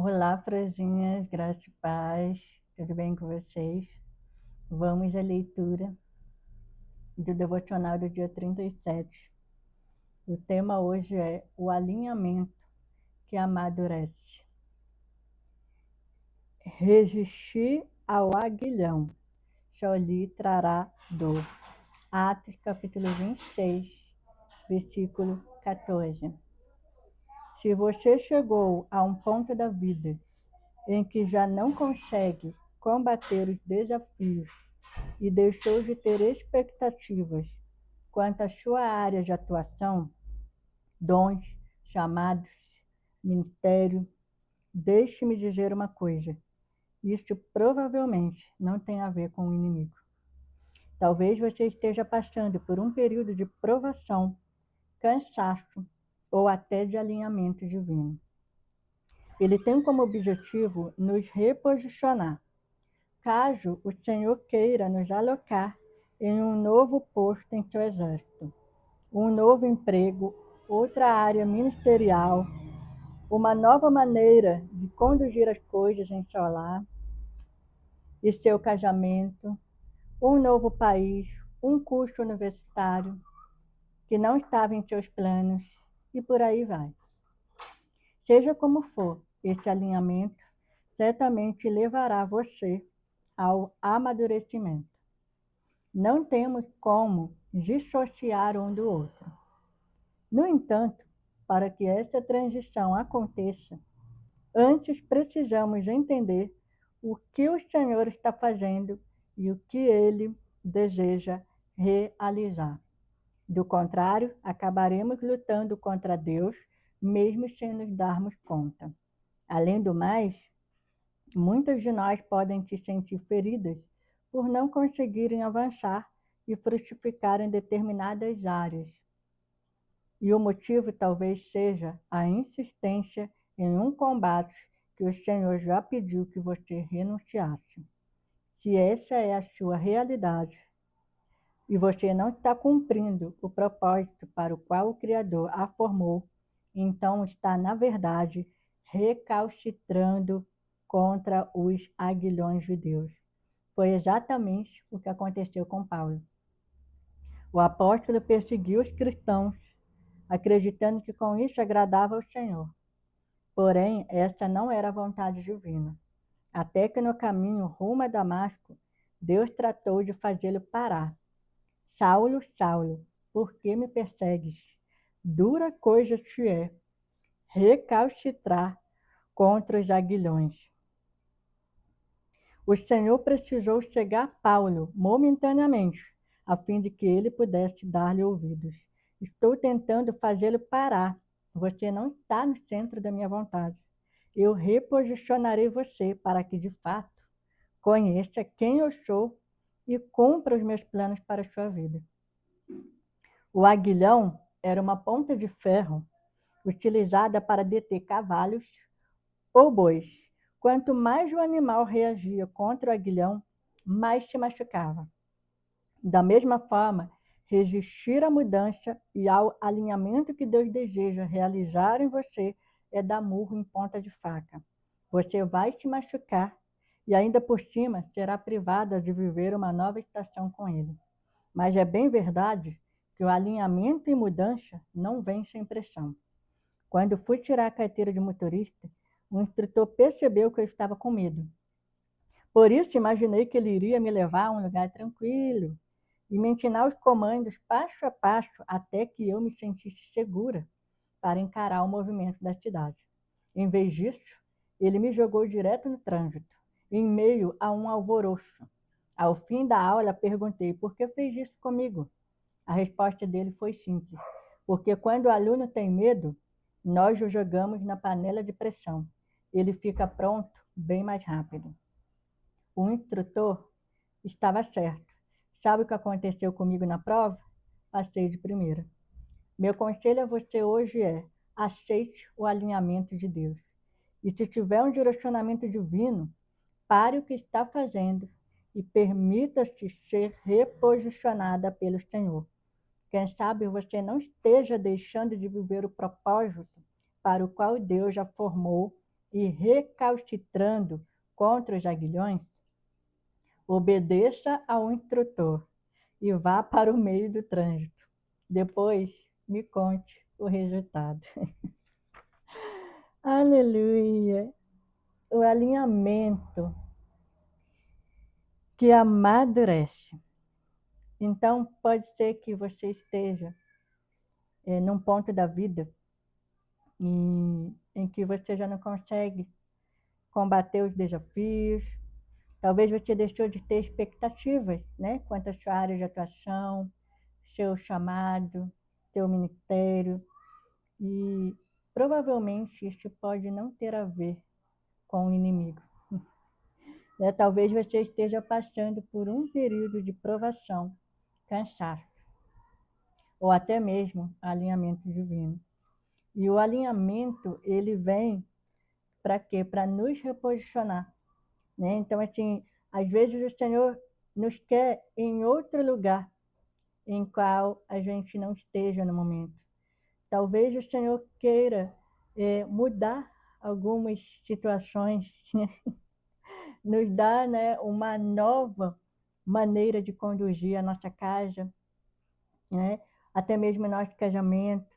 Olá, Frazinhas, graça e paz, tudo bem com vocês? Vamos à leitura do devocional do dia 37. O tema hoje é o alinhamento que amadurece. Resistir ao aguilhão, só lhe trará dor. Atos capítulo 26, versículo 14. Se você chegou a um ponto da vida em que já não consegue combater os desafios e deixou de ter expectativas quanto à sua área de atuação, dons, chamados, ministério, deixe-me dizer uma coisa: isso provavelmente não tem a ver com o inimigo. Talvez você esteja passando por um período de provação, cansaço ou até de alinhamento divino. Ele tem como objetivo nos reposicionar, caso o Senhor queira nos alocar em um novo posto em seu exército, um novo emprego, outra área ministerial, uma nova maneira de conduzir as coisas em seu lar e seu casamento, um novo país, um curso universitário que não estava em seus planos e por aí vai. Seja como for, este alinhamento certamente levará você ao amadurecimento. Não temos como dissociar um do outro. No entanto, para que essa transição aconteça, antes precisamos entender o que o Senhor está fazendo e o que Ele deseja realizar. Do contrário, acabaremos lutando contra Deus, mesmo sem nos darmos conta. Além do mais, muitas de nós podem se sentir feridas por não conseguirem avançar e frutificar em determinadas áreas. E o motivo talvez seja a insistência em um combate que o Senhor já pediu que você renunciasse. Se essa é a sua realidade e você não está cumprindo o propósito para o qual o Criador a formou, então está, na verdade, recalcitrando contra os aguilhões de Deus. Foi exatamente o que aconteceu com Paulo. O apóstolo perseguiu os cristãos, acreditando que com isso agradava ao Senhor. Porém, esta não era a vontade divina. Até que no caminho rumo a Damasco, Deus tratou de fazê-lo parar. Saulo, Saulo, por que me persegues? Dura coisa te é recalcitrar contra os aguilhões. O Senhor precisou cegar Paulo momentaneamente, a fim de que ele pudesse dar-lhe ouvidos. Estou tentando fazê-lo parar. Você não está no centro da minha vontade. Eu reposicionarei você para que, de fato, conheça quem eu sou e cumpra os meus planos para a sua vida. O aguilhão era uma ponta de ferro utilizada para deter cavalos ou bois. Quanto mais o animal reagia contra o aguilhão, mais se machucava. Da mesma forma, resistir à mudança e ao alinhamento que Deus deseja realizar em você é dar murro em ponta de faca. Você vai se machucar e ainda por cima será privada de viver uma nova estação com Ele. Mas é bem verdade que o alinhamento e mudança não vem sem pressão. Quando fui tirar a carteira de motorista, o instrutor percebeu que eu estava com medo. Por isso, imaginei que ele iria me levar a um lugar tranquilo e me ensinar os comandos passo a passo até que eu me sentisse segura para encarar o movimento da cidade. Em vez disso, ele me jogou direto no trânsito, em meio a um alvoroço. Ao fim da aula, perguntei: por que fez isso comigo? A resposta dele foi simples: porque quando o aluno tem medo, nós o jogamos na panela de pressão. Ele fica pronto bem mais rápido. O instrutor estava certo. Sabe o que aconteceu comigo na prova? Passei de primeira. Meu conselho a você hoje é: aceite o alinhamento de Deus. E se tiver um direcionamento divino, pare o que está fazendo e permita-se ser reposicionada pelo Senhor. Quem sabe você não esteja deixando de viver o propósito para o qual Deus já formou e recalcitrando contra os aguilhões, obedeça ao instrutor e vá para o meio do trânsito. Depois me conte o resultado. Aleluia! O alinhamento que amadurece. Então, pode ser que você esteja num ponto da vida em que você já não consegue combater os desafios. Talvez você deixou de ter expectativas, né? Quanto à sua área de atuação, seu chamado, seu ministério. E provavelmente isso pode não ter a ver com o inimigo. Talvez você esteja passando por um período de provação, cansaço, ou até mesmo alinhamento divino. E o alinhamento, ele vem para quê? Para nos reposicionar, né? Então, assim, às vezes o Senhor nos quer em outro lugar em qual a gente não esteja no momento. Talvez o Senhor queira mudar algumas situações, nos dar, né, uma nova maneira de conduzir a nossa casa, né? Até mesmo o nosso casamento.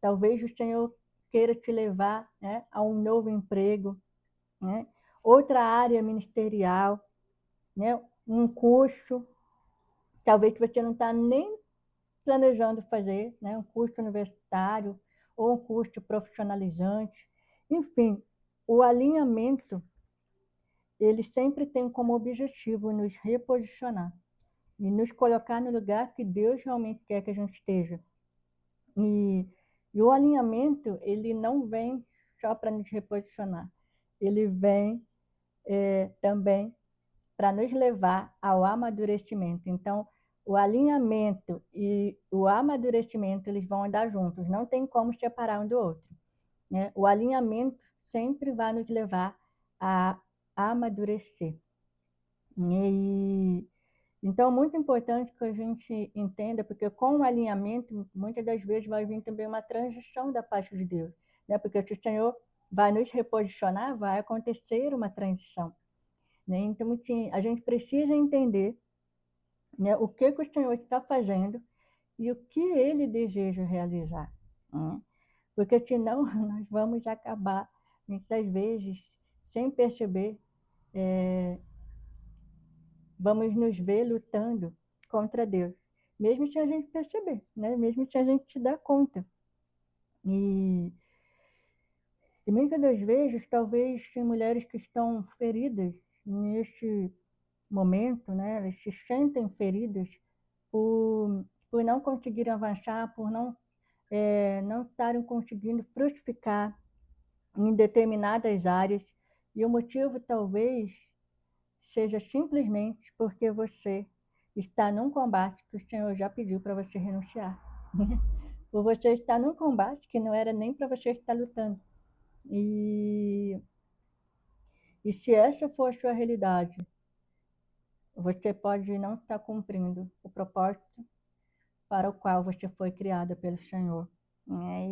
Talvez o Senhor queira te levar, né, a um novo emprego, né? Outra área ministerial, né? Um curso, talvez que você não está nem planejando fazer, né? Um curso universitário ou um curso profissionalizante. Enfim, o alinhamento, ele sempre tem como objetivo nos reposicionar e nos colocar no lugar que Deus realmente quer que a gente esteja. E o alinhamento, ele não vem só para nos reposicionar, ele vem também para nos levar ao amadurecimento. Então, o alinhamento e o amadurecimento, eles vão andar juntos, não tem como separar um do outro, né? O alinhamento sempre vai nos levar a amadurecer. Então, é muito importante que a gente entenda, porque com o alinhamento, muitas das vezes vai vir também uma transição da parte de Deus, né? Porque se o Senhor vai nos reposicionar, vai acontecer uma transição, né? Então, assim, a gente precisa entender, né, o que o Senhor está fazendo e o que Ele deseja realizar, né? Porque senão nós vamos acabar, muitas vezes, sem perceber, vamos nos ver lutando contra Deus, mesmo sem a gente perceber, né? Mesmo sem a gente se dar conta. E muitas das vezes, talvez, tem mulheres que estão feridas neste momento, né? Elas se sentem feridas por não conseguirem avançar, por não estarem conseguindo frutificar em determinadas áreas. E o motivo, talvez, seja simplesmente porque você está num combate que o Senhor já pediu para você renunciar. Por você estar num combate que não era nem para você estar lutando. E se essa for a sua realidade, você pode não estar cumprindo o propósito para o qual você foi criada pelo Senhor, né?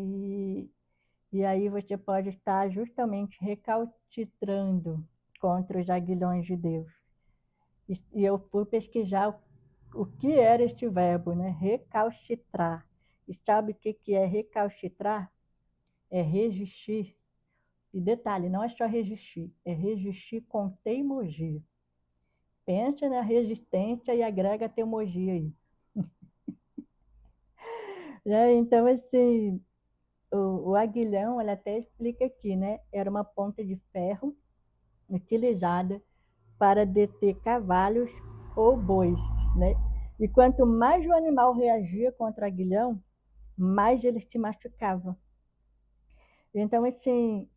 E aí você pode estar justamente recalcitrando contra os aguilhões de Deus. E eu fui pesquisar o que era este verbo, né? Recalcitrar. E sabe o que é recalcitrar? É resistir. E detalhe, não é só resistir, é resistir com teimosia. Pensa na resistência e agrega a teimosia aí. Então, assim, o aguilhão, ela até explica aqui, né? Era uma ponta de ferro utilizada para deter cavalos ou bois, né? E quanto mais o animal reagia contra o aguilhão, mais ele se machucava. Então, assim,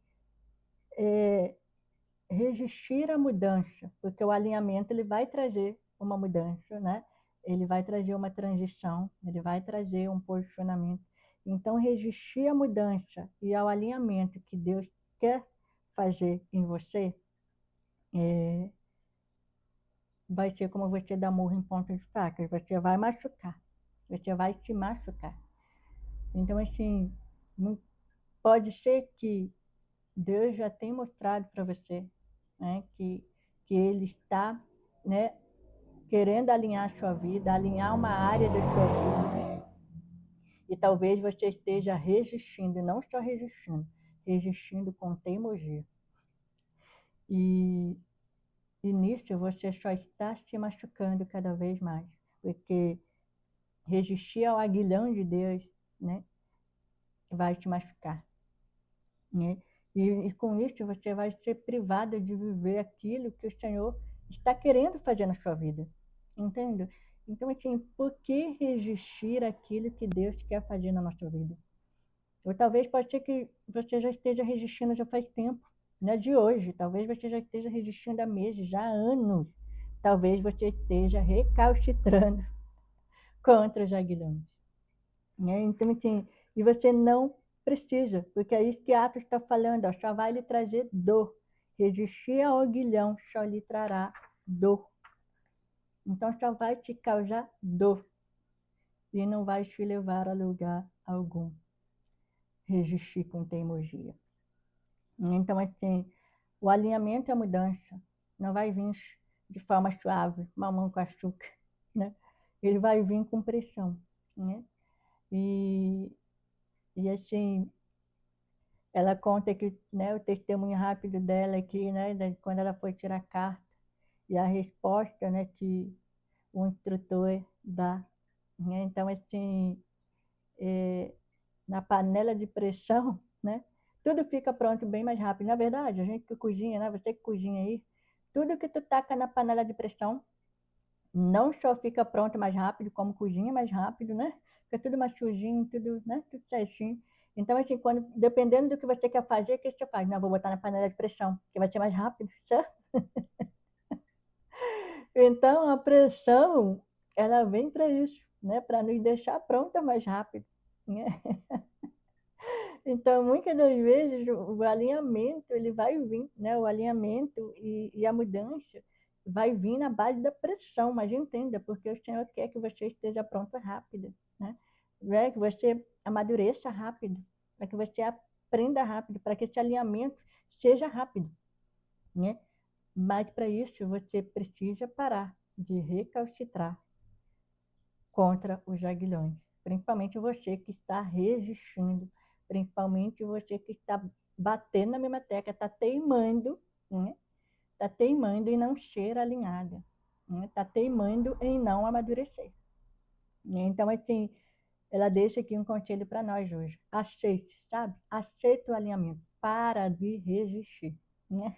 resistir à mudança, porque o alinhamento ele vai trazer uma mudança, né? Ele vai trazer uma transição, ele vai trazer um posicionamento. Então, resistir à mudança e ao alinhamento que Deus quer fazer em você, vai ser como você dar murro em ponta de faca, você vai machucar, você vai se machucar. Então, assim, pode ser que Deus já tem mostrado para você, né, que Ele está, né, querendo alinhar a sua vida, alinhar uma área da sua vida. E talvez você esteja resistindo, e não só resistindo com teimosia. E nisso você só está se machucando cada vez mais, porque resistir ao aguilhão de Deus, né, vai te machucar, né? E com isso você vai ser privado de viver aquilo que o Senhor está querendo fazer na sua vida, entende? Então, assim, por que resistir àquilo que Deus quer fazer na nossa vida? Ou talvez pode ser que você já esteja resistindo já faz tempo, não é de hoje. Talvez você já esteja resistindo há meses, já há anos. Talvez você esteja recalcitrando contra os aguilhões, né? Então, assim, e você não precisa, porque é isso que Atos está falando, ó, só vai lhe trazer dor. Resistir ao aguilhão só lhe trará dor. Então, só vai te causar dor e não vai te levar a lugar algum. Resistir com teimosia. Então, assim, o alinhamento e a mudança não vai vir de forma suave, mamão com açúcar, né? Ele vai vir com pressão, né? E, assim, ela conta que, né, o testemunho rápido dela aqui, né, quando ela foi tirar a carta e a resposta, né, que o instrutor dá, né? Então, assim, na panela de pressão, né? Tudo fica pronto bem mais rápido. Na verdade, a gente que cozinha, né? Você que cozinha aí, tudo que tu taca na panela de pressão não só fica pronto mais rápido, como cozinha mais rápido, né? Fica tudo mais sujinho, tudo, né? Tudo certinho. Então, assim, dependendo do que você quer fazer, o que você faz? Não, vou botar na panela de pressão, que vai ser mais rápido, certo? Então, a pressão, ela vem para isso, né? Para nos deixar pronta mais rápido, né? Então, muitas das vezes, o alinhamento, ele vai vir, né? O alinhamento e a mudança vai vir na base da pressão, mas entenda, porque o Senhor quer que você esteja pronto rápido, né? Que você amadureça rápido, para que você aprenda rápido, para que esse alinhamento seja rápido, né? Mas para isso você precisa parar de recalcitrar contra os aguilhões. Principalmente você que está resistindo, principalmente você que está batendo na mesma tecla, está teimando, né? Está teimando em não ser alinhada, né? Está teimando em não amadurecer. Então, assim, ela deixa aqui um conselho para nós hoje. Aceite, sabe? Aceite o alinhamento. Para de resistir, né?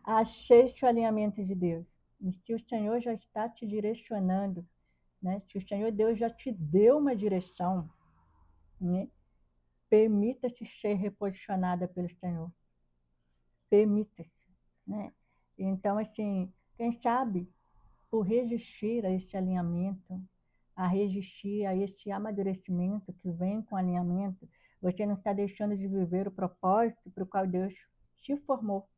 Aceite o alinhamento de Deus. E se o Senhor já está te direcionando, né? Se o Senhor Deus já te deu uma direção, né? Permita-se ser reposicionada pelo Senhor. Permita-se, né? Então, assim, quem sabe, por resistir a esse alinhamento, a resistir a esse amadurecimento que vem com alinhamento, você não está deixando de viver o propósito para o qual Deus te formou,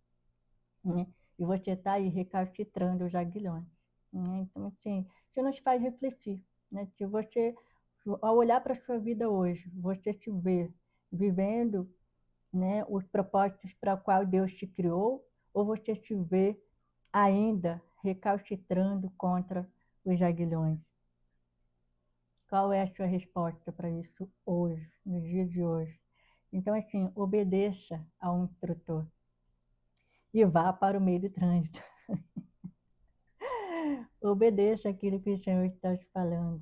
né? E você está aí recalcitrando os aguilhões, né? Então, assim, isso nos faz refletir, né? Se você, ao olhar para a sua vida hoje, você se vê vivendo, né, os propósitos para o qual Deus te criou, ou você se vê ainda recalcitrando contra os aguilhões? Qual é a sua resposta para isso hoje, no dia de hoje? Então, assim, obedeça ao instrutor e vá para o meio do trânsito. Obedeça aquilo que o Senhor está te falando.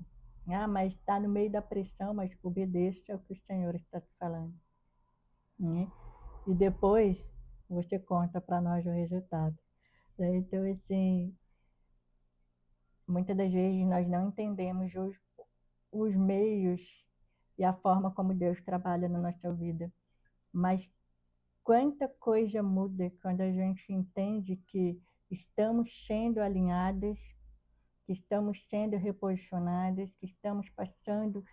Ah, mas está no meio da pressão, mas obedeça o que o Senhor está te falando, né? E depois você conta para nós o resultado. Então, assim, muitas das vezes nós não entendemos os meios e a forma como Deus trabalha na nossa vida. Mas quanta coisa muda quando a gente entende que estamos sendo alinhadas, que estamos sendo reposicionadas, que estamos passando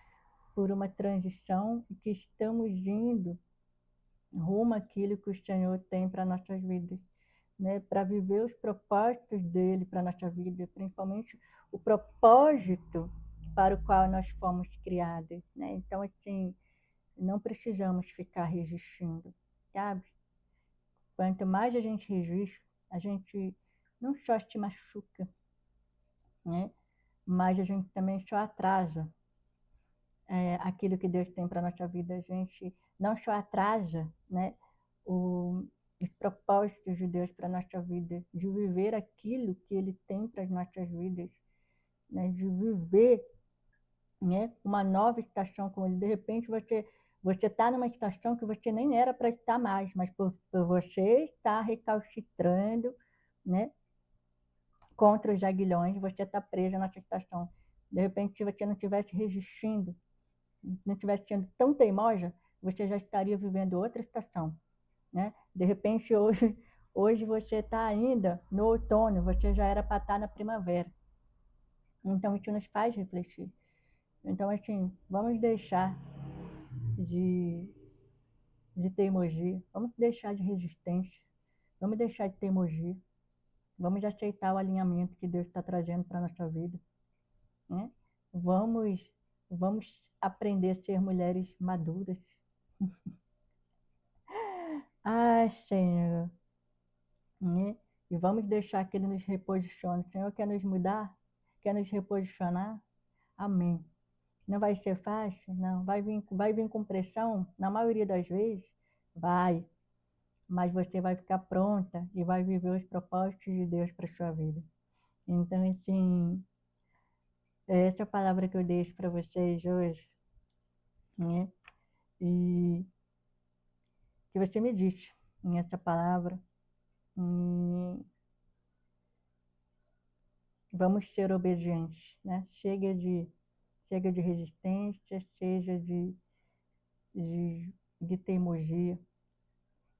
por uma transição e que estamos indo rumo àquilo que o Senhor tem para nossas vidas, né? Para viver os propósitos dele para nossa vida, principalmente o propósito para o qual nós fomos criados, né? Então, assim, não precisamos ficar resistindo, sabe? Quanto mais a gente resiste, a gente não só se machuca, né? Mas a gente também só atrasa aquilo que Deus tem para a nossa vida. A gente não só atrasa, né, os propósitos de Deus para a nossa vida, de viver aquilo que Ele tem para as nossas vidas, né, de viver, né, uma nova estação com Ele. De repente você está numa estação que você nem era para estar mais, mas por você estar recalcitrando, né, contra os aguilhões, você está preso nessa estação. De repente, se você não estivesse resistindo, não estivesse sendo tão teimosa, você já estaria vivendo outra estação, né? De repente, hoje você está ainda no outono, você já era para estar na primavera. Então, isso nos faz refletir. Então, assim, vamos deixar de, de teimosia, vamos deixar de resistência, vamos deixar de teimosia, vamos aceitar o alinhamento que Deus está trazendo para a nossa vida, né? Vamos, vamos aprender a ser mulheres maduras. Ai, Senhor, né? E vamos deixar que Ele nos reposicione. O Senhor quer nos mudar? Quer nos reposicionar? Amém. Não vai ser fácil? Não. Vai vir com pressão? Na maioria das vezes, vai. Mas você vai ficar pronta e vai viver os propósitos de Deus para a sua vida. Então, assim, essa é a palavra que eu deixo para vocês hoje, né? E que você medite nessa palavra. E vamos ser obedientes, né? Chega de resistência, seja de teimosia,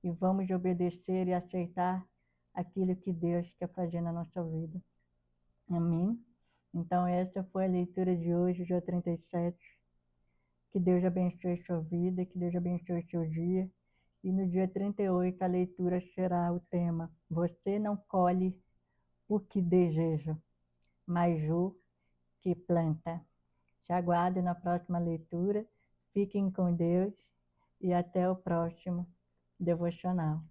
e vamos obedecer e aceitar aquilo que Deus quer fazer na nossa vida. Amém? Então, essa foi a leitura de hoje, dia 37. Que Deus abençoe sua vida, que Deus abençoe seu dia. E no dia 38, a leitura será o tema: Você não colhe o que deseja, mas o que planta. Te aguardo na próxima leitura. Fiquem com Deus e até o próximo devocional.